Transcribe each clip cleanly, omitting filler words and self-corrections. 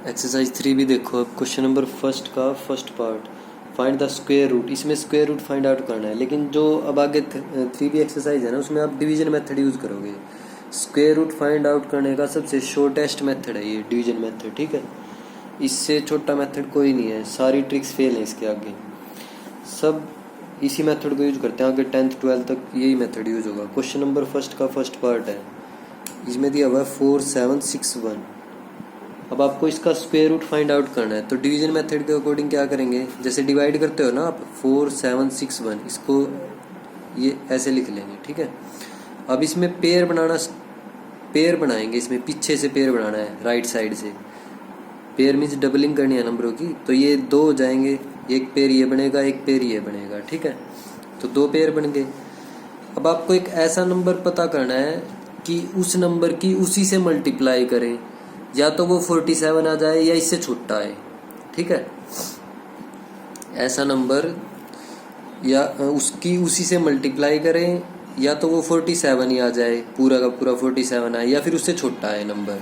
Exercise 3 भी देखो। अब क्वेश्चन नंबर फर्स्ट का first part, find the square root. इसमें स्क्वायर रूट फाइंड आउट करना है, लेकिन जो अब आगे 3 भी एक्सरसाइज है ना, उसमें आप डिवीजन मेथड यूज़ करोगे। स्क्वायर रूट फाइंड आउट करने का सबसे शॉर्टेस्ट मेथड है ये डिवीजन मेथड, ठीक है। इससे छोटा मेथड कोई नहीं है, सारी ट्रिक्स फेल हैं इसके आगे। सब इसी मेथड को यूज करते हैं, आगे 10th 12th तक यही मेथड यूज होगा। क्वेश्चन नंबर फर्स्ट का फर्स्ट पार्ट है, इसमें दिया हुआ है 4 7 6 1। अब आपको इसका स्क्वायर रूट फाइंड आउट करना है, तो डिवीजन मेथड के अकॉर्डिंग क्या करेंगे, जैसे डिवाइड करते हो ना आप 4 7 6 1, इसको ये ऐसे लिख लेंगे, ठीक है। अब इसमें पेयर बनाएंगे, इसमें पीछे से पेयर बनाना है, राइट साइड से। पेयर मीन्स डबलिंग करनी है नंबरों की, तो ये 2 हो जाएंगे, एक पेयर ये बनेगा, एक पेयर ये बनेगा, ठीक है। तो 2 पेयर बन गए। अब आपको एक ऐसा नंबर पता करना है कि उस नंबर की उसी से मल्टीप्लाई करें, या तो वो 47 आ जाए या इससे छोटा है, ठीक है। ऐसा नंबर या उसकी उसी से मल्टीप्लाई करें, या तो वो 47 ही आ जाए, पूरा का पूरा 47 आए, या फिर उससे छोटा है नंबर।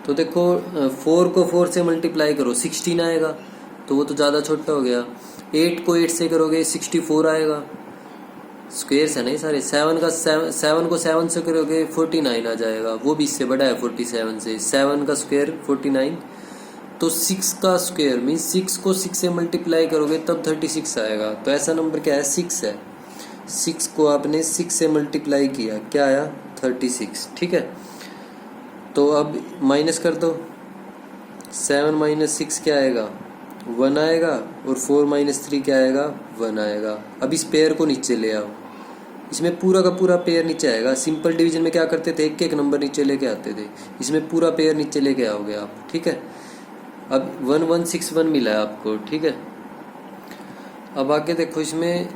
तो देखो 4 को 4 से मल्टीप्लाई करो 16 आएगा, तो वो तो ज़्यादा छोटा हो गया। 8 को 8 से करोगे 64 आएगा, स्क्वेयर्स है नहीं सारे। 7 को 7 से करोगे 49 आ जाएगा, वो भी इससे बड़ा है 47 से। 7 का स्क्वायर 49, तो 6 का स्क्वायर मीन्स 6 को 6 से मल्टीप्लाई करोगे तब 36 आएगा। तो ऐसा नंबर क्या है, 6 है। 6 को आपने 6 से मल्टीप्लाई किया, क्या आया, 36, ठीक है। तो अब माइनस कर दो, 7 माइनस 6 क्या आएगा, 1 आएगा, और 4 माइनस 3 क्या आएगा, 1 आएगा। अब इस पेयर को नीचे ले आओ, इसमें पूरा का पूरा पेयर नीचे आएगा। सिंपल डिवीजन में क्या करते थे, एक एक नंबर नीचे लेके आते थे, इसमें पूरा पेयर नीचे लेके आओगे आप, ठीक है। अब 1161 मिला है आपको, ठीक है। अब आगे देखो, इसमें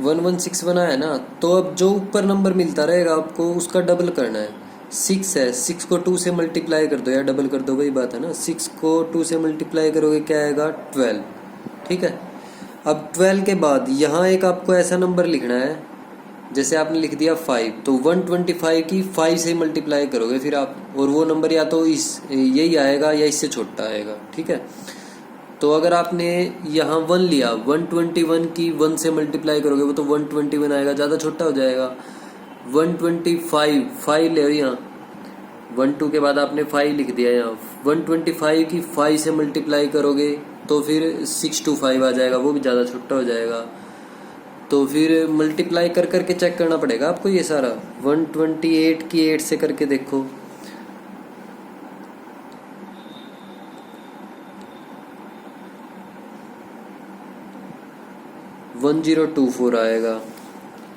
1161 आया ना, तो अब जो ऊपर नंबर मिलता रहेगा आपको उसका डबल करना है। 6 है, 6 को 2 से मल्टीप्लाई कर दो या डबल कर दो, वही बात है ना। 6 को 2 से मल्टीप्लाई करोगे क्या आएगा, 12, ठीक है। अब 12 के बाद यहाँ एक आपको ऐसा नंबर लिखना है, जैसे आपने लिख दिया 5, तो 125 की 5 से मल्टीप्लाई करोगे फिर आप, और वो नंबर या तो यही आएगा या इससे छोटा आएगा, ठीक है। तो अगर आपने यहाँ 1 लिया, 121 की 1 से मल्टीप्लाई करोगे वो तो 121 आएगा, ज़्यादा छोटा हो जाएगा। 125 5 ले यहाँ, 12 के बाद आपने 5 लिख दिया यहाँ। 125 की 5 से मल्टीप्लाई करोगे तो फिर 625 आ जाएगा, वो भी ज़्यादा छोटा हो जाएगा। तो फिर मल्टीप्लाई कर करके चेक करना पड़ेगा आपको ये सारा। 128 की 8 से करके देखो, $1024 आएगा,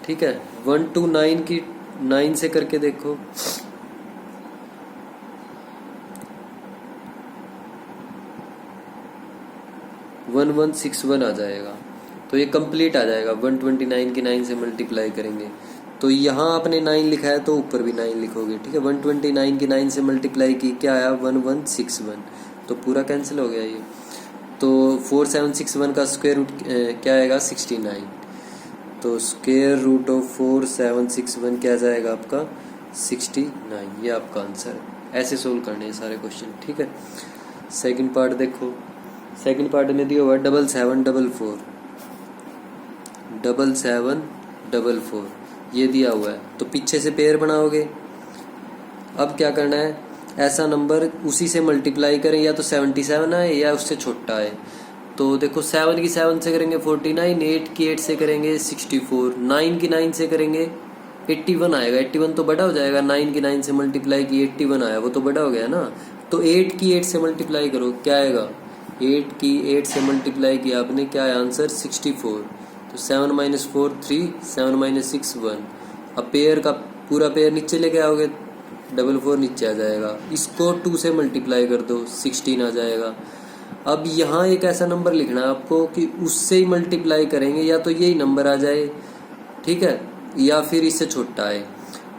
ठीक है। 129 की 9 से करके देखो, $1161 आ जाएगा। तो ये कंप्लीट आ जाएगा, 129 की 9 से मल्टीप्लाई करेंगे। तो यहाँ आपने 9 लिखा है तो ऊपर भी 9 लिखोगे, ठीक है। 129 की 9 से मल्टीप्लाई की, क्या आया, 1161, तो पूरा कैंसिल हो गया ये। तो 4761 का स्क्वायर रूट क्या आएगा, 69। तो स्क्वायर रूट ऑफ 4761 क्या जाएगा आपका, 69। ये आपका आंसर है। ऐसे सोल्व करने हैं सारे क्वेश्चन, ठीक है। सेकंड पार्ट देखो, सेकंड पार्ट में दिया हुआ है 7744, 7744 ये दिया हुआ है। तो पीछे से पेयर बनाओगे। अब क्या करना है, ऐसा नंबर उसी से मल्टीप्लाई करें, या तो 77 आए या उससे छोटा आए। तो देखो 7 की 7 से करेंगे 49, 8 की 8 से करेंगे 64, 9 की 9 से करेंगे 81 आएगा। 81 तो बड़ा हो जाएगा, 9 की 9 से मल्टीप्लाई की 81 आया, वो तो बड़ा हो गया ना। तो 8 की 8 से मल्टीप्लाई करो, क्या आएगा, 8 की 8 से मल्टीप्लाई किया आपने, क्या है आंसर, 64। तो 7 माइनस 4 3, 7 माइनस 6 1। अब पेयर का पूरा पेयर नीचे लेके आओगे, 44 नीचे आ जाएगा। इसको 2 से मल्टीप्लाई कर दो, 16 आ जाएगा। अब यहाँ एक ऐसा नंबर लिखना है आपको कि उससे ही मल्टीप्लाई करेंगे, या तो यही नंबर आ जाए, ठीक है, या फिर इससे छोटा आए।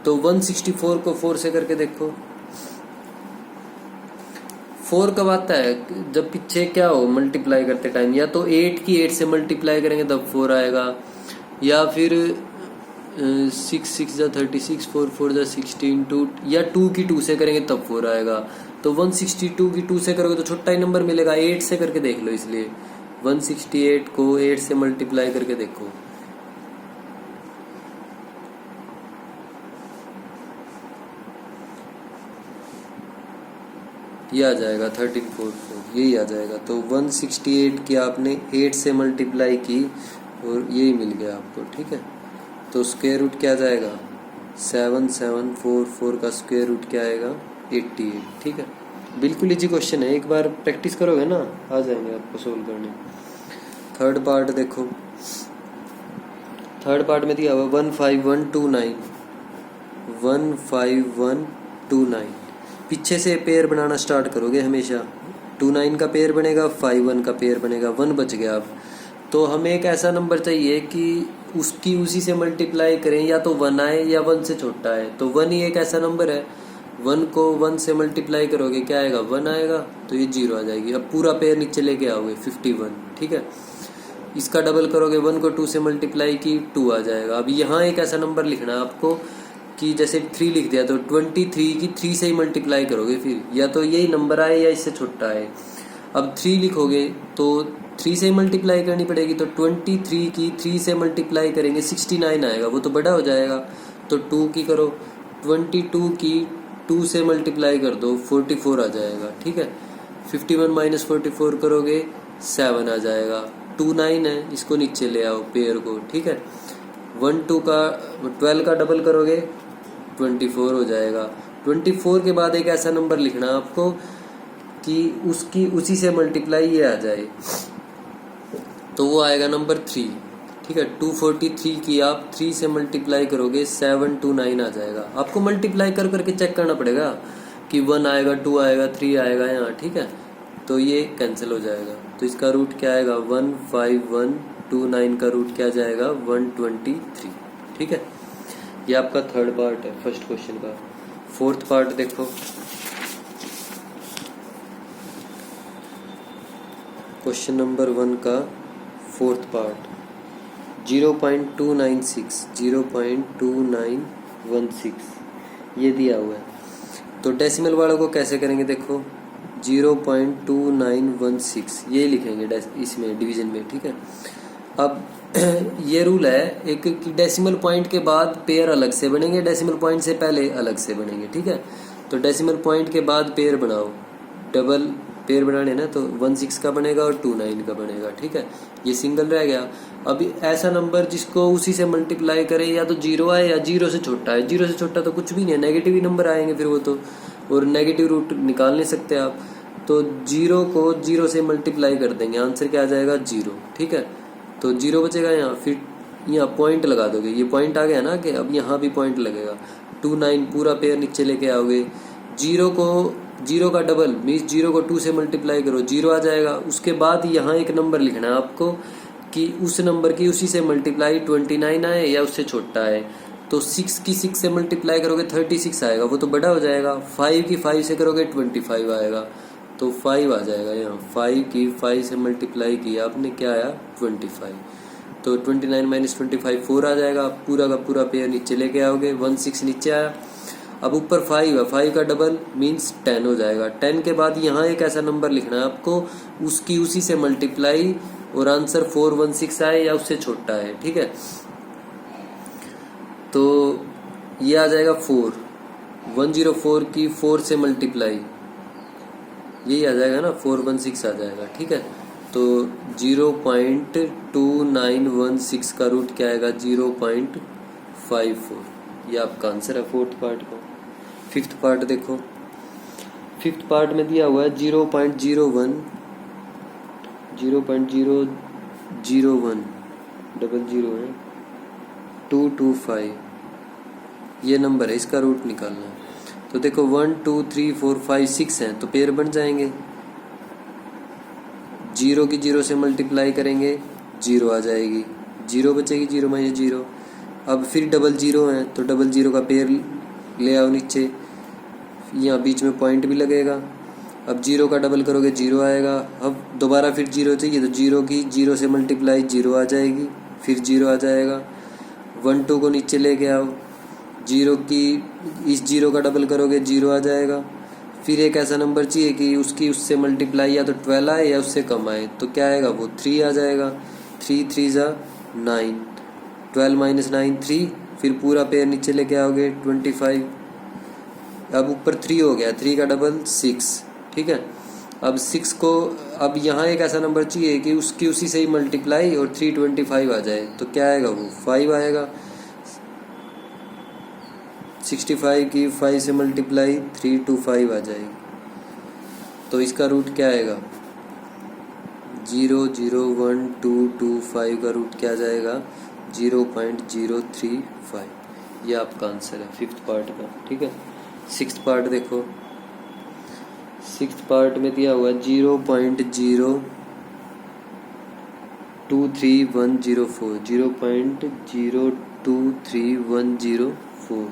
तो 164 को 4 से करके देखो, 4 कब आता है, जब पीछे क्या हो मल्टीप्लाई करते टाइम, या तो 8 की 8 से मल्टीप्लाई करेंगे तब 4 आएगा, या फिर 6 6 जा 36, 4 4 जा 16, 2 या 2 की 2 से करेंगे तब 4 आएगा। तो 162 की 2 से करोगे तो छोटा ही नंबर मिलेगा, 8 से करके देख लो। इसलिए 168 को 8 से मल्टीप्लाई करके देखो, ये आ जाएगा 1344, यही आ जाएगा। तो 168 की आपने 8 से मल्टीप्लाई की और यही मिल गया आपको, ठीक है। तो स्क्वायर रूट क्या आ जाएगा, 7744 का स्क्वायर रूट क्या आएगा, 88, ठीक है। बिल्कुल इजी क्वेश्चन है, एक बार प्रैक्टिस करोगे ना आ जाएंगे आपको सोल्व करने। थर्ड पार्ट देखो, थर्ड पार्ट में दिया हुआ 15129, 15129। पीछे से पेयर बनाना स्टार्ट करोगे हमेशा, 29 का पेयर बनेगा, 51 का पेयर बनेगा, 1 बच गया अब। तो हमें एक ऐसा नंबर चाहिए कि उसकी उसी से मल्टीप्लाई करें, या तो 1 आए या 1 से छोटा है। तो 1 ही एक ऐसा नंबर है, 1 को 1 से मल्टीप्लाई करोगे क्या आएगा, 1 आएगा, तो ये 0 आ जाएगी। अब पूरा पेयर नीचे लेके आओगे 51, ठीक है। इसका डबल करोगे, 1 को 2 से मल्टीप्लाई की 2 आ जाएगा। अब यहाँ एक ऐसा नंबर लिखना है आपको कि जैसे 3 लिख दिया तो 23 की 3 से ही मल्टीप्लाई करोगे, फिर या तो यही नंबर आए या इससे छोटा आए। अब 3 लिखोगे तो 3 से ही मल्टीप्लाई करनी पड़ेगी, तो 23 की 3 से मल्टीप्लाई करेंगे 69 आएगा, वो तो बड़ा हो जाएगा। तो 2 की करो, 22 की 2 से मल्टीप्लाई कर दो, 44 आ जाएगा, ठीक है। 51 माइनस 44 करोगे 7 आ जाएगा। 29 है, इसको नीचे ले आओ पेयर को, ठीक है। 12 का 12 का डबल करोगे 24 हो जाएगा। 24 के बाद एक ऐसा नंबर लिखना आपको कि उसकी उसी से मल्टीप्लाई ये आ जाए, तो वो आएगा नंबर 3, ठीक है। 243 की आप 3 से मल्टीप्लाई करोगे 729 आ जाएगा। आपको मल्टीप्लाई कर करके चेक करना पड़ेगा कि 1 आएगा, 2 आएगा, 3 आएगा यहाँ, ठीक है। तो ये कैंसिल हो जाएगा, तो इसका रूट क्या आएगा, 15129 का रूट क्या जाएगा, 123, ठीक है। ये आपका थर्ड पार्ट है फर्स्ट क्वेश्चन का। फोर्थ पार्ट देखो, क्वेश्चन नंबर 1 का फोर्थ पार्ट, 0.296, 0.2916 ये दिया हुआ है। तो डेसिमल वालों को कैसे करेंगे देखो, 0.2916 ये लिखेंगे इसमें डिवीजन में, ठीक है। अब ये रूल है एक कि डेसिमल पॉइंट के बाद पेयर अलग से बनेंगे, डेसिमल पॉइंट से पहले अलग से बनेंगे, ठीक है। तो डेसिमल पॉइंट के बाद पेयर बनाओ, डबल पेयर बनाने ना, तो 16 का बनेगा और 29 का बनेगा, ठीक है। ये सिंगल रह गया। अब ऐसा नंबर जिसको उसी से मल्टीप्लाई करे, या तो 0 आए या 0 से छोटा है। 0 से छोटा तो कुछ भी नहीं है, नेगेटिव ही नंबर आएंगे फिर वो तो, और नेगेटिव रूट निकाल नहीं सकते आप। तो 0 को 0 से मल्टीप्लाई कर देंगे, आंसर क्या आ जाएगा, 0, ठीक है। तो 0 बचेगा यहाँ, फिर यहाँ पॉइंट लगा दोगे, ये पॉइंट आ गया ना कि अब यहाँ भी पॉइंट लगेगा। 29 पूरा पेयर नीचे लेके आओगे, 0 का डबल मीन्स 0 को 2 से मल्टीप्लाई करो, 0 आ जाएगा। उसके बाद यहाँ एक नंबर लिखना है आपको कि उस नंबर की उसी से मल्टीप्लाई 29 आए या उससे छोटा है। तो 6 की 6 से मल्टीप्लाई करोगे 36 आएगा, वो तो बड़ा हो जाएगा। 5 की 5 से करोगे 25 आएगा, तो 5 आ जाएगा यहाँ। 5 की 5 से मल्टीप्लाई किया आपने, क्या आया, 25। तो 29 माइनस 25 4 आ जाएगा। पूरा का पूरा पेयर नीचे लेके आओगे, 16 नीचे आया। अब ऊपर 5 है, 5 का डबल मीन्स 10 हो जाएगा। 10 के बाद यहाँ एक ऐसा नंबर लिखना है आपको उसकी उसी से मल्टीप्लाई और आंसर 416 आए या उससे छोटा है, ठीक है। तो ये आ जाएगा 4, 104 की 4 से मल्टीप्लाई, यही आ जाएगा ना, 416 आ जाएगा, ठीक है। तो 0.2916 का रूट क्या आएगा, 0.54। ये आपका आंसर है फोर्थ पार्ट का। फिफ्थ पार्ट देखो, फिफ्थ पार्ट में दिया हुआ है 0.01, 0.001 डबल 0 है 225, ये नंबर है, इसका रूट निकालना है। तो देखो 1 2 3 4 5 6 हैं, तो पेयर बन जाएंगे। 0 की 0 से मल्टीप्लाई करेंगे 0 आ जाएगी, 0 बचेगी, 0 माइनस 0। अब फिर डबल 0 है, तो डबल 0 का पेयर ले आओ नीचे, यहाँ बीच में पॉइंट भी लगेगा। अब 0 का डबल करोगे 0 आएगा। अब दोबारा फिर 0 चाहिए, तो 0 की 0 से मल्टीप्लाई 0 आ जाएगी, फिर 0 आ जाएगा। 1 2 को नीचे लेके आओ, 0 की इस 0 का डबल करोगे 0 आ जाएगा। फिर एक ऐसा नंबर चाहिए कि उसकी उससे मल्टीप्लाई या तो 12 आए या उससे कम आए, तो क्या आएगा वो 3 आ जाएगा। 3 3 जा 9, 12 माइनस 9 3, फिर पूरा पेयर नीचे लेके आओगे 25। अब ऊपर 3 हो गया, 3 का डबल 6, ठीक है। अब 6 को, अब यहाँ एक ऐसा नंबर चाहिए कि उसकी उसी से ही मल्टीप्लाई और 325 आ जाए, तो क्या आएगा वो 5 आएगा। 65 की 5 से मल्टीप्लाई 325 आ जाएगी, तो इसका रूट क्या आएगा 0.01225 का रूट क्या जाएगा 0.035। ये आपका आंसर है 5th पार्ट का, ठीक है। 6th पार्ट देखो, 6th पार्ट में दिया हुआ 0.023104, 0.023104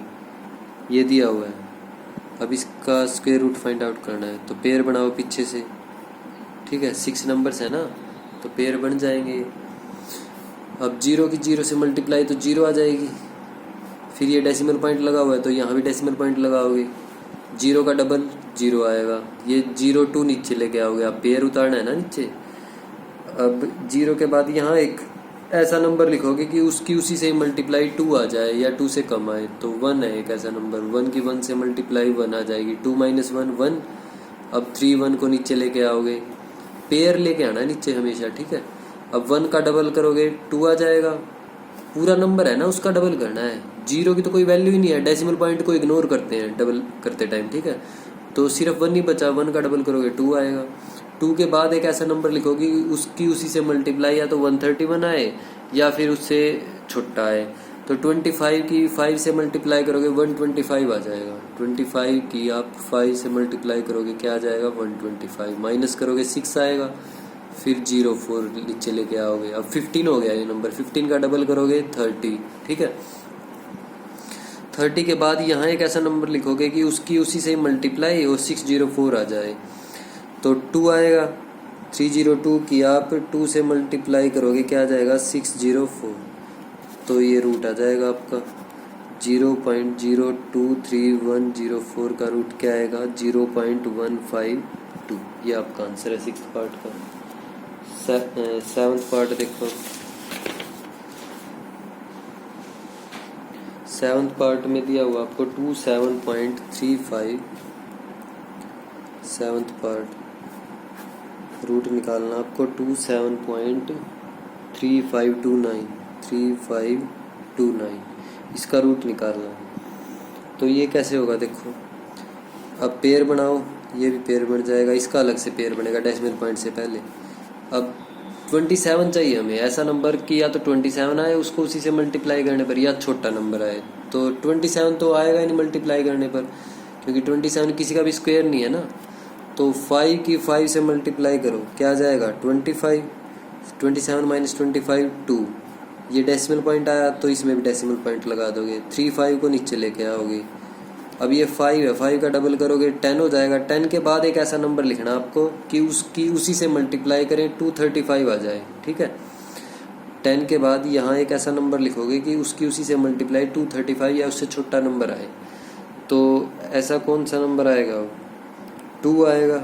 ये दिया हुआ है। अब इसका स्क्वायर रूट फाइंड आउट करना है, तो पेयर बनाओ पीछे से, ठीक है। 6 नंबर्स है ना, तो पेयर बन जाएंगे। अब 0 की 0 से मल्टीप्लाई तो 0 आ जाएगी, फिर ये डेसिमल पॉइंट लगा हुआ है तो यहाँ भी डेसिमल पॉइंट लगाओगे, 0 का डबल 0 आएगा। ये 0 नीचे लेके आओगे, आप पेयर उतारना है ना नीचे। अब 0 के बाद यहाँ एक ऐसा नंबर लिखोगे कि उसकी उसी से मल्टीप्लाई 2 आ जाए या 2 से कम आए, तो 1 है एक ऐसा नंबर, 1 की 1 से मल्टीप्लाई 1 आ जाएगी, 2 माइनस 1 1। अब 3 1 को नीचे लेके आओगे, पेयर लेके आना है नीचे हमेशा, ठीक है। अब 1 का डबल करोगे 2 आ जाएगा, पूरा नंबर है ना उसका डबल करना है, 0 की तो कोई वैल्यू ही नहीं है, डेसिमल पॉइंट को इग्नोर करते हैं डबल करते टाइम, ठीक है। तो सिर्फ 1 ही बचा, 1 का डबल करोगे 2 आएगा। 2 के बाद एक ऐसा नंबर लिखोगे उसकी उसी से मल्टीप्लाई या तो 131 आए या फिर उससे छोटा आए, तो 25 की 5 से मल्टीप्लाई करोगे 125 आ जाएगा। 25 की आप 5 से मल्टीप्लाई करोगे क्या आ जाएगा 125, माइनस करोगे 6 आएगा, फिर 04 नीचे लेके आओगे। अब 15 हो गया ये नंबर, 15 का डबल करोगे 30, ठीक है। 30 के बाद यहाँ एक ऐसा नंबर लिखोगे कि उसकी उसी से मल्टीप्लाई और 604 आ जाए, तो 2 आएगा। 302 की आप 2 से मल्टीप्लाई करोगे क्या आ जाएगा 604, तो ये रूट आ जाएगा आपका 0.023104 का रूट क्या आएगा 0.152। ये आपका आंसर है 6th पार्ट का। 7th पार्ट देखो, 7th पार्ट में दिया हुआ आपको 27.35। 7th पार्ट रूट निकालना आपको 27.3529, इसका रूट निकालना। तो ये कैसे होगा देखो, अब पेयर बनाओ, ये भी पेयर बन जाएगा, इसका अलग से पेयर बनेगा डेसिमल पॉइंट से पहले। अब 27 चाहिए हमें, ऐसा नंबर कि या तो 27 आए उसको उसी से मल्टीप्लाई करने पर, या छोटा नंबर आए। तो 27 तो आएगा ही नहीं मल्टीप्लाई करने पर, क्योंकि 27 किसी का भी स्क्वायर नहीं है ना। तो 5 की 5 से मल्टीप्लाई करो क्या आ जाएगा 25, 27 माइनस 25 2, ये डेसिमल पॉइंट आया तो इसमें भी डेसिमल पॉइंट लगा दोगे, 3 5 को नीचे लेके आओगे। अब ये 5 है, 5 का डबल करोगे 10 हो जाएगा। 10 के बाद एक ऐसा नंबर लिखना आपको कि उसकी उसी से मल्टीप्लाई करें 235 आ जाए, ठीक है। 10 के बाद यहाँ एक ऐसा नंबर लिखोगे कि उसकी उसी से मल्टीप्लाई 235 या उससे छोटा नंबर आए, तो ऐसा कौन सा नंबर आएगा 2 आएगा।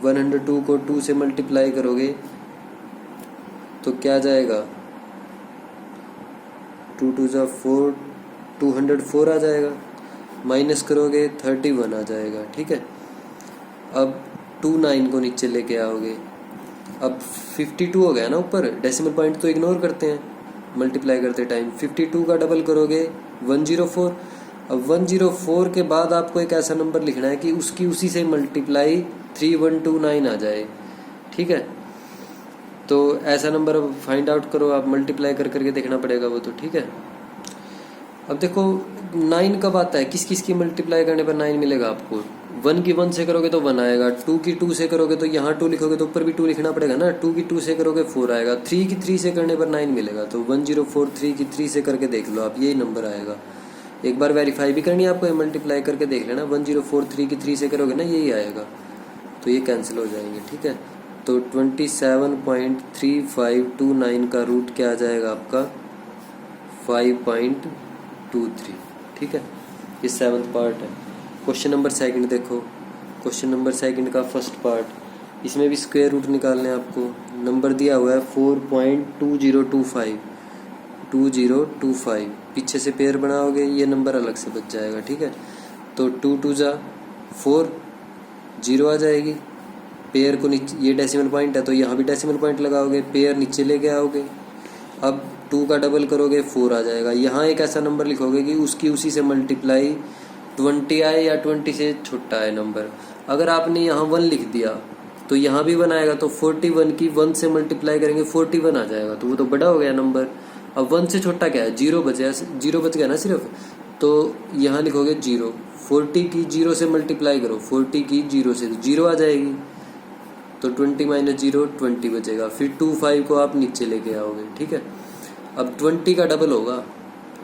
102 को 2 से मल्टीप्लाई करोगे तो क्या जाएगा 2 2 जा 4, 204 आ जाएगा, माइनस करोगे 31 आ जाएगा, ठीक है। अब 29 को नीचे लेके आओगे, अब 52 हो गया ना ऊपर, डेसिमल पॉइंट तो इग्नोर करते हैं मल्टीप्लाई करते टाइम। 52 का डबल करोगे 104। अब 104 के बाद आपको एक ऐसा नंबर लिखना है कि उसकी उसी से मल्टीप्लाई 3129 आ जाए, ठीक है। तो ऐसा नंबर अब फाइंड आउट करो आप, मल्टीप्लाई कर करके देखना पड़ेगा वो तो, ठीक है। अब देखो 9 कब आता है, किस किस की मल्टीप्लाई करने पर 9 मिलेगा आपको। 1 की 1 से करोगे तो 1 आएगा, 2 की 2 से करोगे तो यहाँ 2 लिखोगे तो ऊपर भी 2 लिखना पड़ेगा ना, 2 की 2 से करोगे 4 आएगा, 3 की 3 से करने पर 9 मिलेगा। तो 1043 की 3 से करके देख लो आप, यही नंबर आएगा। एक बार वेरीफाई भी करनी है आपको, मल्टीप्लाई करके देख लेना, 1043 की 3 से करोगे ना यही आएगा, तो ये कैंसिल हो जाएंगे, ठीक है। तो 27.3529 का रूट क्या आ जाएगा आपका 5.23, ठीक है। ये 7th पार्ट है। क्वेश्चन नंबर 2 देखो, क्वेश्चन नंबर सेकंड का फर्स्ट पार्ट, इसमें भी स्क्वायर रूट निकालने हैं आपको। नंबर दिया हुआ है 4.2025, 2025। पीछे से पेयर बनाओगे, ये नंबर अलग से बच जाएगा, ठीक है। तो 2 2 जा 4, 0 आ जाएगी। पेयर को नीचे, ये डेसिमल पॉइंट है तो यहाँ भी डेसिमल पॉइंट लगाओगे, पेयर नीचे लेके आओगे। अब 2 का डबल करोगे 4 आ जाएगा। यहाँ एक ऐसा नंबर लिखोगे कि उसकी उसी से मल्टीप्लाई 20 आए या 20 से छोटा है नंबर। अगर आपने यहाँ 1 लिख दिया तो यहाँ भी 1 आएगा, तो 41 की 1 से मल्टीप्लाई करेंगे 41 आ जाएगा, तो वो तो बड़ा हो गया नंबर। अब 1 से छोटा क्या है, 0 बचा, 0 बच गया ना सिर्फ, तो यहाँ लिखोगे 0। 40 की 0 से मल्टीप्लाई करो, 40 की 0 से, तो 0 आ जाएगी। तो 20 - 0 20 बचेगा। फिर 25 को आप नीचे लेके आओगे, ठीक है। अब 20 का डबल होगा,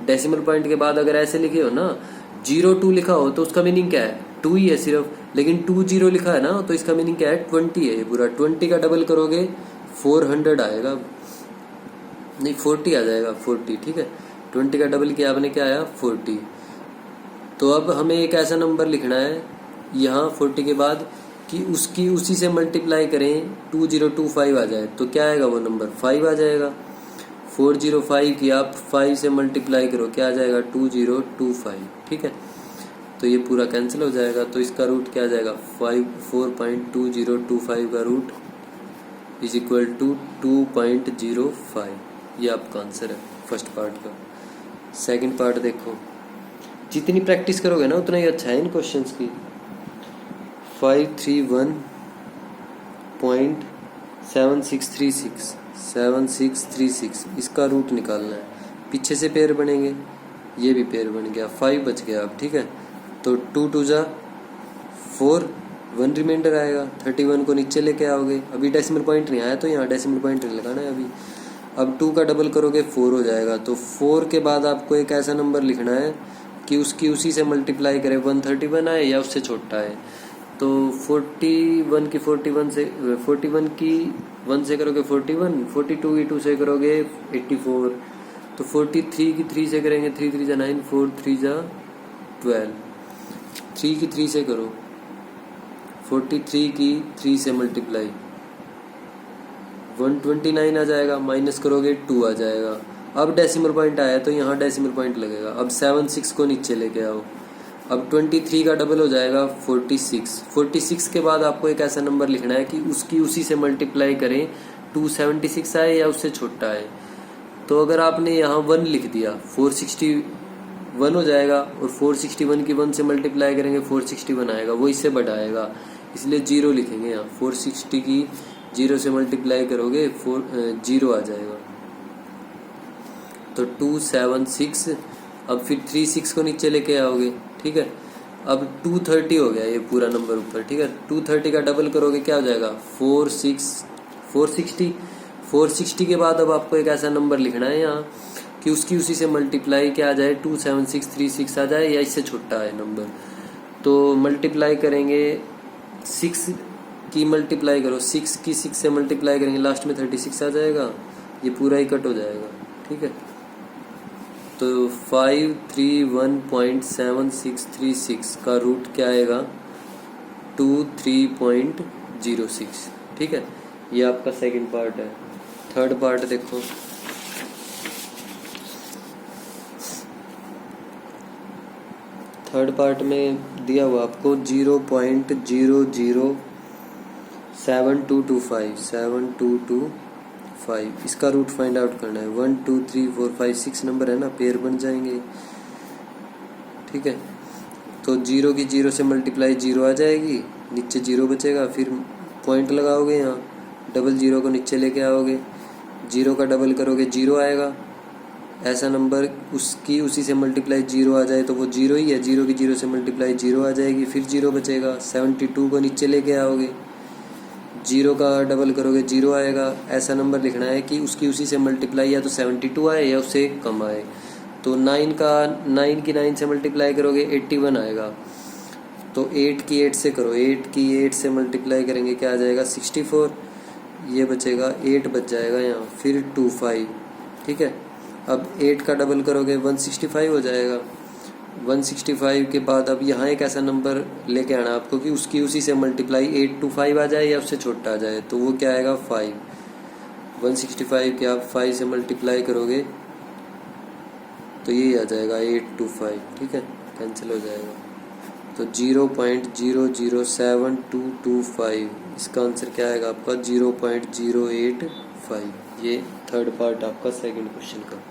डेसिमल पॉइंट के बाद अगर ऐसे लिखे हो ना, 02 लिखा हो तो उसका मीनिंग क्या है, 2 ही है सिर्फ। लेकिन 20 लिखा है ना, तो इसका मीनिंग क्या है, 20 है ये पूरा। 20 का डबल करोगे 400 आएगा, नहीं 40 आ जाएगा, 40, ठीक है। 20 का डबल किया आपने, क्या आया, 40। तो अब हमें एक ऐसा नंबर लिखना है यहाँ 40 के बाद कि उसकी उसी से मल्टीप्लाई करें 2025 आ जाए, तो क्या आएगा वो नंबर, 5 आ जाएगा। 405 की आप 5 से मल्टीप्लाई करो, क्या आ जाएगा, 2025, ठीक है। तो ये पूरा कैंसिल हो जाएगा, तो इसका रूट क्या आ जाएगा, 4.2025 का रूट इज इक्वल टू 2.05। ये आपका आंसर है फर्स्ट पार्ट का। सेकंड पार्ट देखो, जितनी प्रैक्टिस करोगे ना उतना ही अच्छा है इन क्वेश्चंस की। 531.7636, 7636, इसका रूट निकालना है। पीछे से पेयर बनेंगे, ये भी पेयर बन गया, 5 बच गया अब, ठीक है। तो 2 2 जा 4, 1 रिमाइंडर आएगा। 31 को नीचे लेके आओगे, अभी डेसिमल पॉइंट नहीं आया तो यहाँ डेसिमल पॉइंट नहीं लगाना है अभी। अब 2 का डबल करोगे 4 हो जाएगा। तो 4 के बाद आपको एक ऐसा नंबर लिखना है कि उसकी उसी से मल्टीप्लाई करे 131 आए या उससे छोटा है। तो 41 की 41 से 41 की 1 से करोगे 41, 42 की 2 से करोगे 84, तो 43 की 3 से करेंगे 3 3 जा 9, 4 3 जा 12, 3 की 3 से करो, 43 की 3 से मल्टीप्लाई 129 आ जाएगा, माइनस करोगे 2 आ जाएगा। अब डेसिमल पॉइंट आया तो यहाँ डेसिमल पॉइंट लगेगा। अब 76 को नीचे लेके आओ, अब 23 का डबल हो जाएगा 46। 46 के बाद आपको एक ऐसा नंबर लिखना है कि उसकी उसी से मल्टीप्लाई करें 276 आए या उससे छोटा है। तो अगर आपने यहाँ 1 लिख दिया 461 हो जाएगा, और 461 की 1 से मल्टीप्लाई करेंगे 461 आएगा, वो इससे बड़ा आएगा, इसलिए 0 लिखेंगे यहाँ। 460 की 0 से मल्टीप्लाई करोगे 0 आ जाएगा, तो 276। अब फिर 36 को नीचे लेके आओगे, ठीक है। अब 230 हो गया ये पूरा नंबर ऊपर, ठीक है। 230 का डबल करोगे क्या हो जाएगा, 460। 460 के बाद अब आपको एक ऐसा नंबर लिखना है यहाँ कि उसकी उसी से मल्टीप्लाई क्या आ जाए, 27636 आ जाए या इससे छोटा है नंबर। तो मल्टीप्लाई करेंगे 6 की मल्टीप्लाई करो, 6 की 6 से मल्टीप्लाई करेंगे, लास्ट में 36 आ जाएगा, ये पूरा ही कट हो जाएगा, ठीक है। तो 531.7636 का रूट क्या आएगा, 23.06, ठीक है। ये आपका सेकंड पार्ट है। थर्ड पार्ट देखो, थर्ड पार्ट में दिया हुआ आपको 0.007225, इसका रूट फाइंड आउट करना है। 1 2 3 4 5 6 नंबर है ना, पेयर बन जाएंगे, ठीक है। तो 0 की 0 से मल्टीप्लाई 0 आ जाएगी, नीचे 0 बचेगा, फिर पॉइंट लगाओगे यहाँ, डबल 0 को नीचे लेके आओगे, 0 का डबल करोगे 0 आएगा। ऐसा नंबर उसकी उसी से मल्टीप्लाई 0 आ जाए तो वो 0 ही है, 0 की 0 से मल्टीप्लाई 0 आ जाएगी, फिर 0 बचेगा। 72 को नीचे लेके आओगे, 0 का डबल करोगे 0 आएगा। ऐसा नंबर लिखना है कि उसकी उसी से मल्टीप्लाई या तो 72 आए या उससे कम आए। तो 9 की 9 से मल्टीप्लाई करोगे 81 आएगा। तो 8 की 8 से करो, 8 की 8 से मल्टीप्लाई करेंगे क्या आ जाएगा, 64, ये बचेगा, 8 बच जाएगा यहाँ, फिर 25, ठीक है। अब 8 का डबल करोगे 165 हो जाएगा, 165 के बाद अब यहाँ एक ऐसा नंबर लेके आना आपको कि उसकी उसी से मल्टीप्लाई 825 आ जाए या उससे छोटा आ जाए, तो वो क्या आएगा 5। 165 के आप 5 से मल्टीप्लाई करोगे तो ये आ जाएगा 825, ठीक है, कैंसिल हो जाएगा। तो 0.007225, इसका आंसर क्या आएगा आपका 0.085। ये थर्ड पार्ट आपका सेकंड क्वेश्चन का।